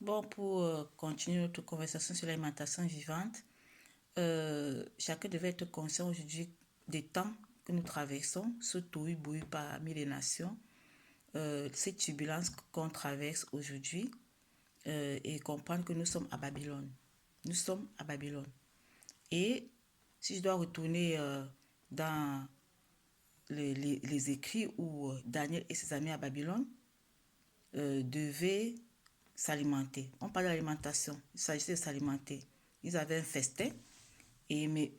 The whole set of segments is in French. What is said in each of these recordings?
Bon, pour continuer notre conversation sur l'alimentation vivante, chacun devait être conscient aujourd'hui des temps que nous traversons, ce tohu-bohu parmi les nations, ces turbulences qu'on traverse aujourd'hui et comprendre que nous sommes à Babylone. Nous sommes à Babylone. Et si je dois retourner dans les écrits où Daniel et ses amis à Babylone devaient s'alimenter. On parle d'alimentation, il s'agissait de s'alimenter. Ils avaient un festin, mais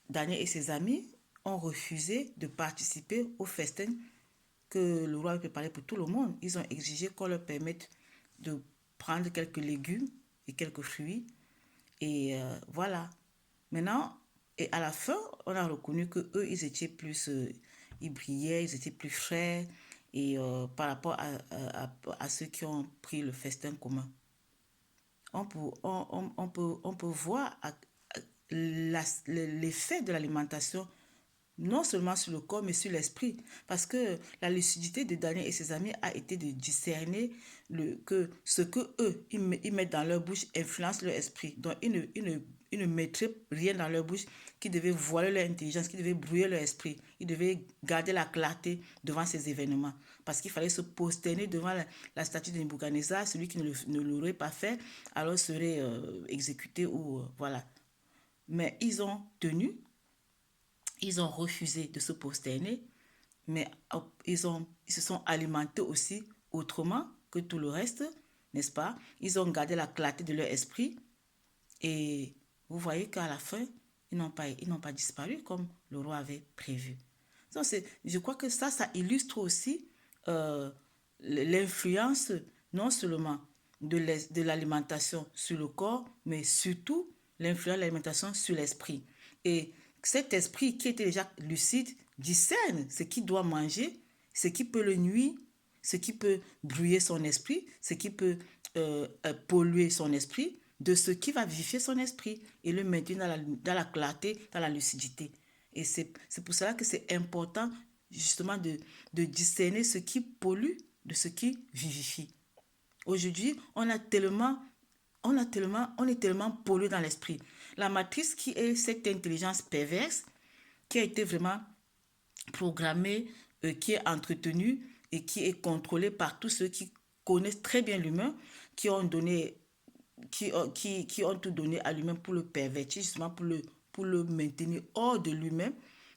Daniel et ses amis ont refusé de participer au festin que le roi avait préparé pour tout le monde. Ils ont exigé qu'on leur permette de prendre quelques légumes et quelques fruits. Et voilà. Maintenant, et à la fin, on a reconnu que eux, ils étaient plus, ils brillaient, ils étaient plus frais et par rapport à ceux qui ont pris le festin commun. On peut voir l'effet de l'alimentation non seulement sur le corps, mais sur l'esprit. Parce que la lucidité de Daniel et ses amis a été de discerner que ce que eux, ils mettent dans leur bouche influence leur esprit. Donc, ils ne mettraient rien dans leur bouche qui devait voiler leur intelligence, qui devait brouiller leur esprit. Ils devaient garder la clarté devant ces événements. Parce qu'il fallait se prosterner devant la statue de Nebuchadnezzar. Celui qui ne l'aurait pas fait, alors serait exécuté ou voilà. Mais ils ont refusé de se prosterner, mais ils se sont alimentés aussi autrement que tout le reste, n'est-ce pas? Ils ont gardé la clarté de leur esprit et vous voyez qu'à la fin, ils n'ont pas disparu comme le roi avait prévu. Donc je crois que ça illustre aussi euh, l'influence non seulement de l'alimentation sur le corps, mais surtout l'influence de l'alimentation sur l'esprit. Et cet esprit qui était déjà lucide discerne ce qu'il doit manger, ce qui peut le nuire, ce qui peut brouiller son esprit, ce qui peut polluer son esprit, de ce qui va vivifier son esprit et le maintenir dans la clarté, dans la lucidité. Et c'est pour cela que c'est important justement de discerner ce qui pollue de ce qui vivifie. Aujourd'hui, on est tellement pollué dans l'esprit. La matrice qui est cette intelligence perverse, qui a été vraiment programmée, qui est entretenue et qui est contrôlée par tous ceux qui connaissent très bien l'humain, qui ont donné qui ont tout donné à lui-même pour le pervertir, justement pour le maintenir hors de lui-même,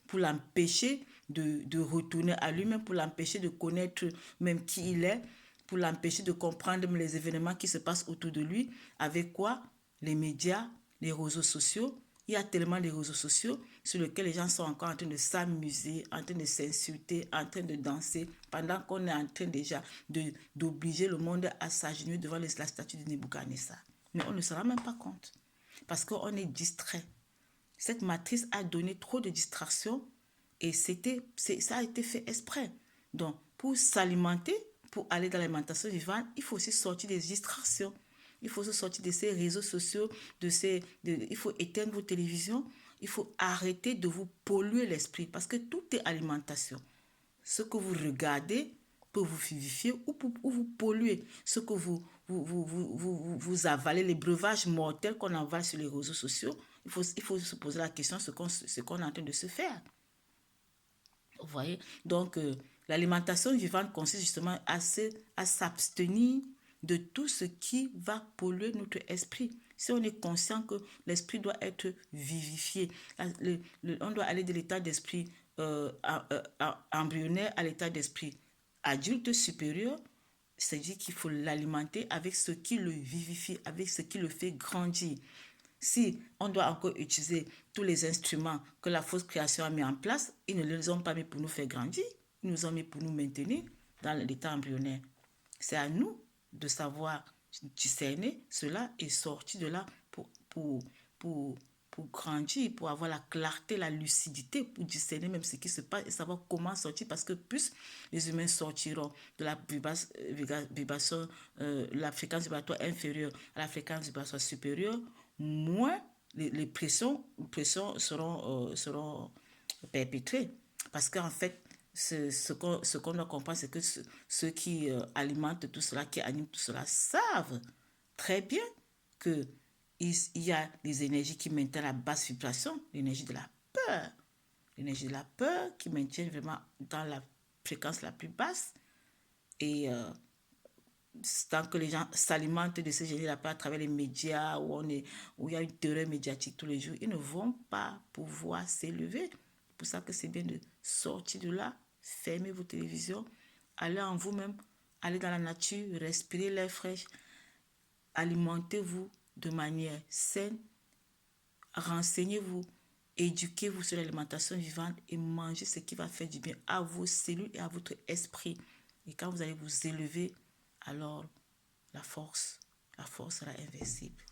pour l'empêcher de retourner à lui-même, pour l'empêcher de connaître même qui il est, pour l'empêcher de comprendre les événements qui se passent autour de lui. Avec quoi? Les médias, les réseaux sociaux. Il y a tellement de réseaux sociaux sur lesquels les gens sont encore en train de s'amuser, en train de s'insulter, en train de danser, pendant qu'on est en train déjà d'obliger le monde à s'agenouiller devant la statue de Nebuchadnezzar. Mais on ne se rend même pas compte. Parce qu'on est distrait. Cette matrice a donné trop de distractions et ça a été fait exprès. Donc, pour s'alimenter, pour aller dans l'alimentation vivante, il faut aussi sortir des distractions. Il faut se sortir de ces réseaux sociaux, il faut éteindre vos télévisions, il faut arrêter de vous polluer l'esprit parce que tout est alimentation. Ce que vous regardez peut vous vivifier ou vous polluer. Ce que vous avalez, les breuvages mortels qu'on avale sur les réseaux sociaux, il faut se poser la question ce qu'on est en train de se faire. Vous voyez? Donc, l'alimentation vivante consiste justement à s'abstenir de tout ce qui va polluer notre esprit. Si on est conscient que l'esprit doit être vivifié, on doit aller de l'état d'esprit embryonnaire à l'état d'esprit adulte supérieur, c'est-à-dire qu'il faut l'alimenter avec ce qui le vivifie, avec ce qui le fait grandir. Si on doit encore utiliser tous les instruments que la fausse création a mis en place, ils ne les ont pas mis pour nous faire grandir, ils nous ont mis pour nous maintenir dans l'état embryonnaire. C'est à nous de savoir discerner cela et sortir de là pour, pour grandir, pour avoir la clarté, la lucidité, pour discerner même ce qui se passe et savoir comment sortir. Parce que plus les humains sortiront de la vibration, la fréquence vibratoire inférieure à la fréquence vibratoire supérieure, moins les pressions seront perpétrées. Parce qu'en fait, ce qu'on doit comprendre, c'est que ceux qui alimentent tout cela, qui animent tout cela, savent très bien que il y a des énergies qui maintiennent la basse vibration, l'énergie de la peur. L'énergie de la peur qui maintient vraiment dans la fréquence la plus basse. Et tant que les gens s'alimentent de ces génies-là à travers les médias où il y a une terreur médiatique tous les jours, ils ne vont pas pouvoir s'élever. C'est pour ça que c'est bien de sortir de là, fermer vos télévisions, aller en vous-même, aller dans la nature, respirer l'air frais, alimentez-vous de manière saine, renseignez-vous, éduquez-vous sur l'alimentation vivante et mangez ce qui va faire du bien à vos cellules et à votre esprit. Et quand vous allez vous élever, alors la force sera invincible.